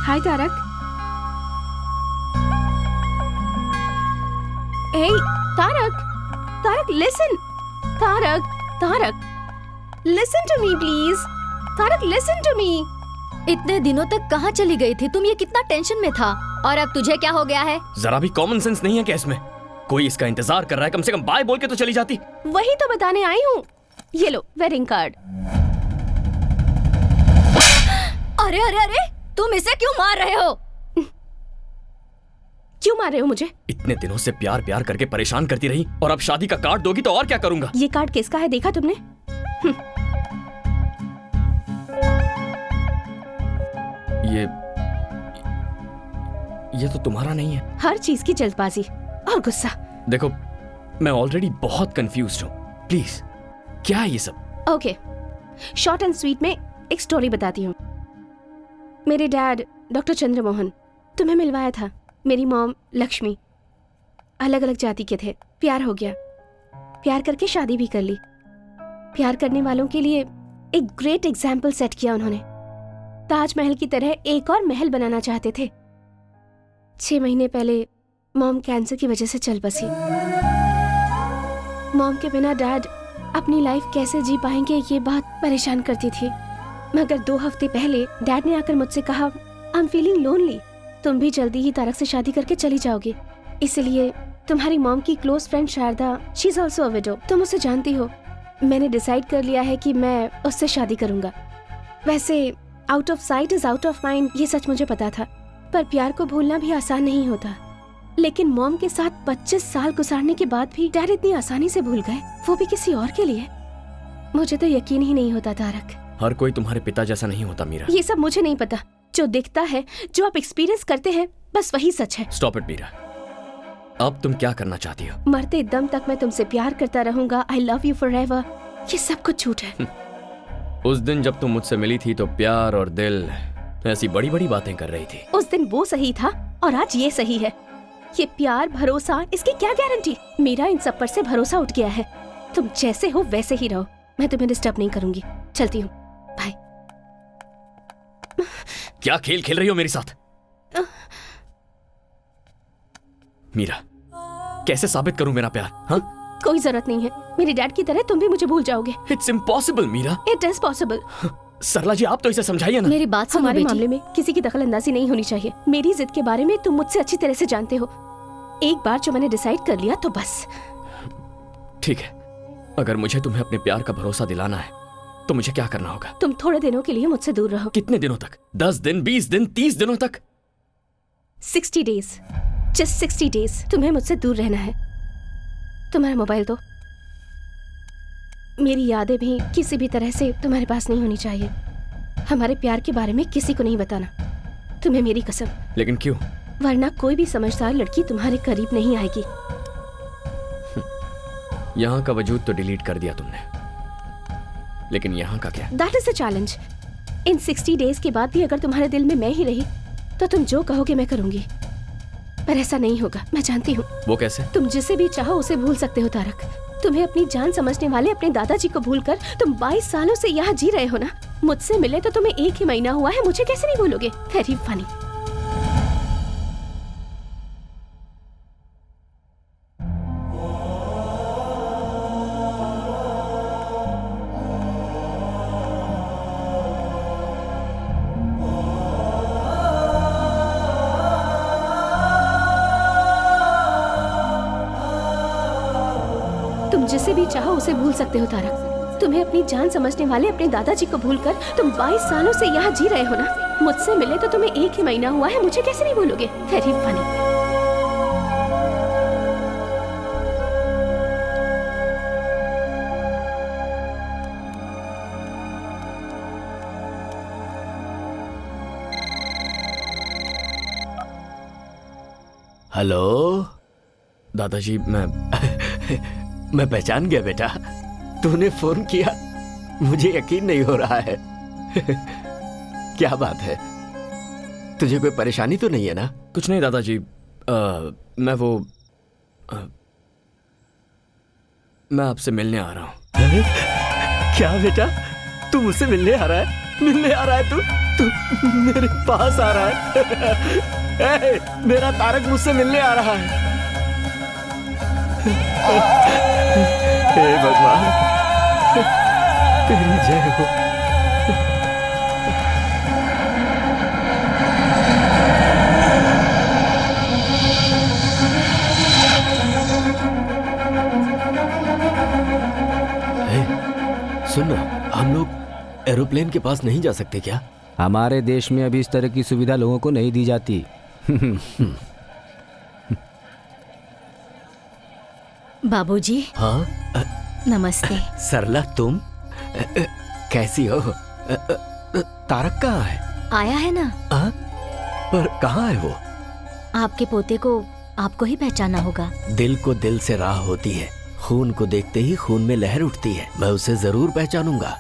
Hi Tarak. Hey Tarak, Tarak listen. Tarak listen to me please. Tarak listen to me. इतने दिनों तक कहाँ चली गई थी तुम? ये कितना टेंशन में था और अब तुझे क्या हो गया है? जरा भी कॉमन सेंस नहीं है क्या इसमें? कोई इसका इंतजार कर रहा है, कम से कम बाय बोल के तो चली जाती। वही तो बताने आई हूँ। ये लो वेडिंग कार्ड। अरे अरे अरे, तुम इसे क्यों मार रहे हो? क्यों मार रहे हो मुझे? इतने दिनों से प्यार प्यार करके परेशान करती रही और अब शादी का कार्ड दोगी तो और क्या करूंगा? ये कार्ड किसका है देखा तुमने? ये तो तुम्हारा नहीं है। हर चीज की जल्दबाजी और गुस्सा। देखो, मैं ऑलरेडी बहुत कंफ्यूज्ड हूँ। प्लीज, क्या है ये सब? ओके, शॉर्ट एंड स्वीट में एक स्टोरी बताती हूँ। मेरे डैड डॉक्टर चंद्रमोहन, तुम्हें मिलवाया था। मेरी मॉम लक्ष्मी। अलग अलग जाति के थे। प्यार हो गया, प्यार करके शादी भी कर ली। प्यार करने वालों के लिए एक ग्रेट एग्जाम्पल सेट किया उन्होंने। ताजमहल की तरह एक और महल बनाना चाहते थे। 6 महीने पहले मॉम कैंसर की वजह से चल बसी। मॉम के बिना डैड अपनी लाइफ कैसे जी पाएंगे, ये बात परेशान करती थी। मगर 2 हफ्ते पहले डैड ने आकर मुझसे कहा, आई एम फीलिंग लोनली, तुम भी जल्दी ही तारक से शादी करके चली जाओगी। इसलिए तुम्हारी मॉम की close friend Sharda, she is also a widow, तुम उसे जानती हो। मैंने डिसाइड कर लिया है कि मैं उससे शादी करूंगा। वैसे out of site is out of mind, ये सच मुझे पता था, पर प्यार को भूलना भी आसान नहीं होता। लेकिन मॉम के साथ 25 साल गुजारने के बाद भी डैड इतनी आसानी से भूल गए, वो भी किसी और के लिए। मुझे तो यकीन ही नहीं होता तारक। हर कोई तुम्हारे पिता जैसा नहीं होता मीरा। ये सब मुझे नहीं पता। जो दिखता है, जो आप एक्सपीरियंस करते हैं, बस वही सच है। Stop it Meera. अब तुम क्या करना चाहती हो? मरते दम तक मैं तुमसे प्यार करता रहूंगा। I love you forever. ये सब कुछ झूठ है। उस दिन जब तुम मुझसे मिली थी तो प्यार और दिल ऐसी बड़ी बड़ी बातें कर रही थी। उस दिन वो सही था और आज ये सही है। ये प्यार, भरोसा, इसकी क्या गारंटी? मेरा इन सब पर से भरोसा उठ गया है। तुम जैसे हो वैसे ही रहो। मैं तुम्हें डिस्टर्ब नहीं करूंगी। चलती हूँ, बाय। क्या खेल खेल रही हो मेरे साथ? मीरा, कैसे साबित करूं मेरा प्यार? हाँ, कोई जरूरत नहीं है। मेरे डैड की तरह तुम भी मुझे भूल जाओगे। It's impossible Meera. It is possible. Sarla ji, आप तो इसे समझाइए ना। मेरी बात सुनो हमारे बेटी। मामले में किसी की दखलंदाजी नहीं होनी चाहिए। मेरी जिद के बारे में तुम मुझसे अच्छी तरह से जानते हो। एक बार जो मैंने डिसाइड कर लिया तो बस। ठीक है, अगर मुझे तुम्हें अपने प्यार का भरोसा दिलाना है तो मुझे क्या करना होगा? तुम थोड़े दिनों के लिए मुझसे दूर रहो। कितने दिनों तक? 10 दिन, 20 दिन, 30 दिनों तक? 60 डेज, जस्ट 60 डेज तुम्हें मुझसे दूर रहना है। तुम्हारा मोबाइल दो। मेरी यादें भी किसी भी तरह से तुम्हारे पास नहीं होनी चाहिए। हमारे प्यार के बारे में किसी को नहीं बताना, तुम्हें मेरी कसम। लेकिन क्यों? वरना कोई भी समझदार लड़की तुम्हारे करीब नहीं आएगी। यहाँ का वजूद तो डिलीट कर दिया तुमने, लेकिन यहाँ का क्या? That is the challenge. In 60 days के बाद भी अगर तुम्हारे दिल में मैं ही रही तो तुम जो कहोगे मैं करूंगी। पर ऐसा नहीं होगा, मैं जानती हूँ। वो कैसे? तुम जिसे भी चाहो उसे भूल सकते हो तारक। तुम्हें अपनी जान समझने वाले अपने दादाजी को भूलकर तुम 22 सालों से यहाँ जी रहे हो ना। मुझसे मिले तो तुम्हें 1 ही महीना हुआ है, मुझे कैसे नहीं भूलोगे? Very funny. तुम जिसे भी चाहो उसे भूल सकते हो तारक। तुम्हें अपनी जान समझने वाले अपने दादाजी को भूलकर तुम 22 सालों से यहाँ जी रहे हो ना। मुझसे मिले तो तुम्हें 1 ही महीना हुआ है, मुझे कैसे नहीं भूलोगे? Very funny. हेलो दादाजी, मैं पहचान गया बेटा, तूने फोन किया, मुझे यकीन नहीं हो रहा है। क्या बात है, तुझे कोई परेशानी तो नहीं है ना? कुछ नहीं दादाजी, मैं आपसे मिलने आ रहा हूँ। क्या बेटा, तू मुझसे मिलने आ रहा है? मिलने आ रहा है तू मेरे पास आ रहा है। मेरा तारक मुझसे मिलने आ रहा है। हे भगवान, तेरी जय हो। सुनो, हम लोग एरोप्लेन के पास नहीं जा सकते क्या? हमारे देश में अभी इस तरह की सुविधा लोगों को नहीं दी जाती। बाबूजी। हाँ नमस्ते। सरला, तुम कैसी हो? तारक कहाँ है? आया है ना। पर कहाँ है वो? आपके पोते को आपको ही पहचाना होगा। दिल को दिल से राह होती है, खून को देखते ही खून में लहर उठती है। मैं उसे जरूर पहचानूंगा।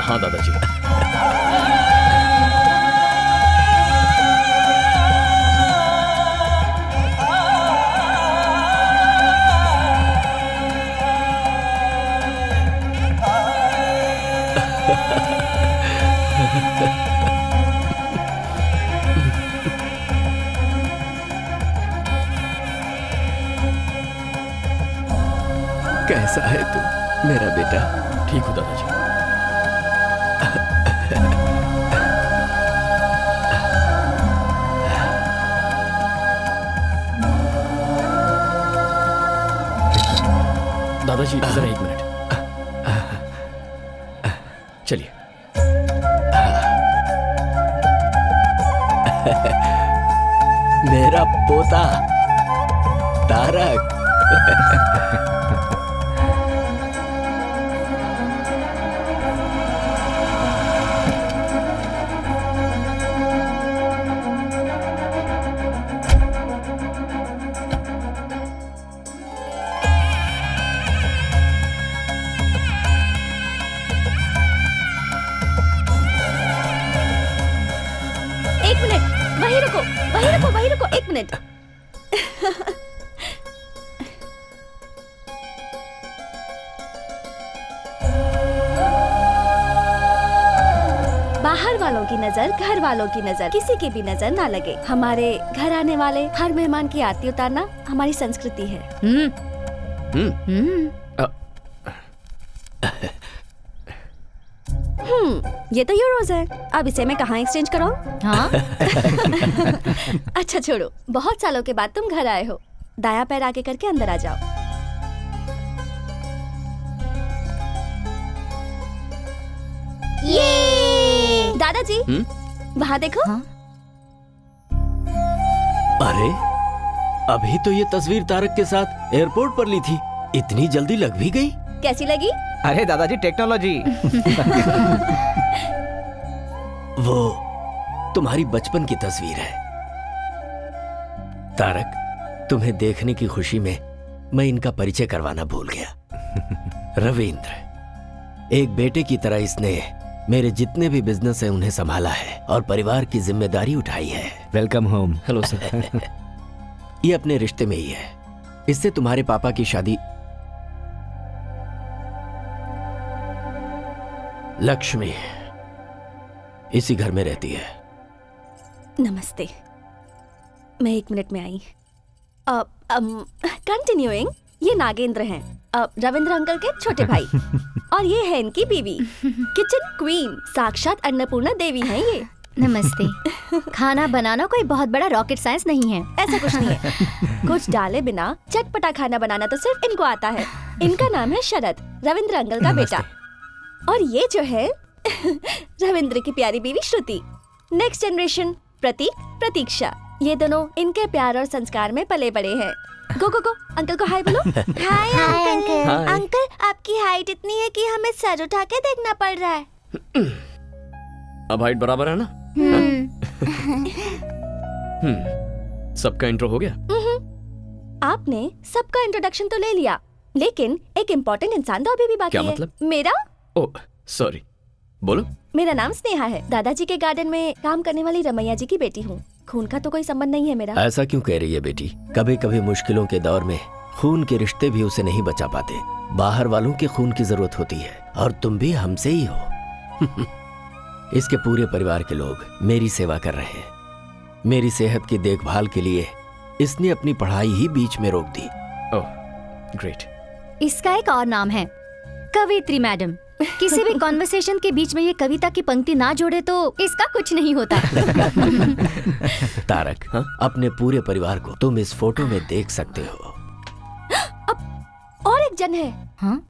हाँ दादाजी। कैसा है तू मेरा बेटा? ठीक हो दादाजी। दादाजी जरा एक मिनट, चलिए। मेरा पोता तारक। वहीं रुको, एक मिनट। बाहर वालों की नजर, घर वालों की नजर, किसी की भी नजर ना लगे। हमारे घर आने वाले हर मेहमान की आरती उतारना हमारी संस्कृति है। ये तो यूरोज है। अब इसे मैं कहाँ एक्सचेंज कराऊं? हाँ? अच्छा छोड़ो, बहुत सालों के बाद तुम घर आए हो। दायां पैर आगे करके अंदर आ जाओ। ये दादाजी वहाँ देखो। हाँ? अरे अभी तो ये तस्वीर तारक के साथ एयरपोर्ट पर ली थी, इतनी जल्दी लग भी गई। कैसी लगी? अरे दादाजी टेक्नोलॉजी। वो तुम्हारी बचपन की तस्वीर है तारक। तुम्हें देखने की खुशी में मैं इनका परिचय करवाना भूल गया। रविंद्र, एक बेटे की तरह इसने मेरे जितने भी बिजनेस है उन्हें संभाला है और परिवार की जिम्मेदारी उठाई है। Welcome home. Hello sir. ये अपने रिश्ते में ही है। इससे तुम्हारे पापा की शादी। लक्ष्मी इसी घर में रहती है। नमस्ते, मैं 1 मिनट में आई। कंटिन्यूइंग, ये नागेंद्र हैं, रविंद्र अंकल के छोटे भाई। और ये है इनकी बीवी, किचन क्वीन, साक्षात अन्नपूर्णा देवी हैं ये। नमस्ते। खाना बनाना कोई बहुत बड़ा रॉकेट साइंस नहीं है। ऐसा कुछ नहीं है। कुछ डाले बिना चटपटा खाना बनाना तो सिर्फ इनको आता है। इनका नाम है शरद, रविंद्र अंकल का बेटा। और ये जो है रविंद्र की प्यारी बीवी श्रुति। नेक्स्ट जनरेशन प्रतीक, प्रतीक्षा। ये दोनों इनके प्यार और संस्कार में पले बड़े हैं। गो गो गो, अंकल को हाय बोलो। Hi uncle. अंकल, आपकी हाइट इतनी है कि हमें सर उठा के देखना पड़ रहा है। अब हाइट बराबर है ना? सबका इंट्रो हो गया? आपने सबका इंट्रोडक्शन तो ले लिया, लेकिन एक इम्पोर्टेंट इंसान तो अभी भी बाकी क्या है। मतलब? मेरा ओह सॉरी, बोलो। मेरा नाम स्नेहा है। दादाजी के गार्डन में काम करने वाली रमैया जी की बेटी हूँ। खून का तो कोई संबंध नहीं है मेरा। ऐसा क्यों कह रही है बेटी? कभी कभी मुश्किलों के दौर में खून के रिश्ते भी उसे नहीं बचा पाते। बाहर वालों के खून की जरूरत होती है, और तुम भी हमसे ही हो। इसके पूरे परिवार के लोग मेरी सेवा कर रहे हैं। मेरी सेहत की देखभाल के लिए इसने अपनी पढ़ाई ही बीच में रोक दी। Oh great. इसका एक और नाम है, कवित्री मैडम। किसी भी कॉन्वर्सेशन के बीच में ये कविता की पंक्ति ना जोड़े तो इसका कुछ नहीं होता। तारक, अपने पूरे परिवार को तुम इस फोटो में देख सकते हो। और एक जन है। हाँ?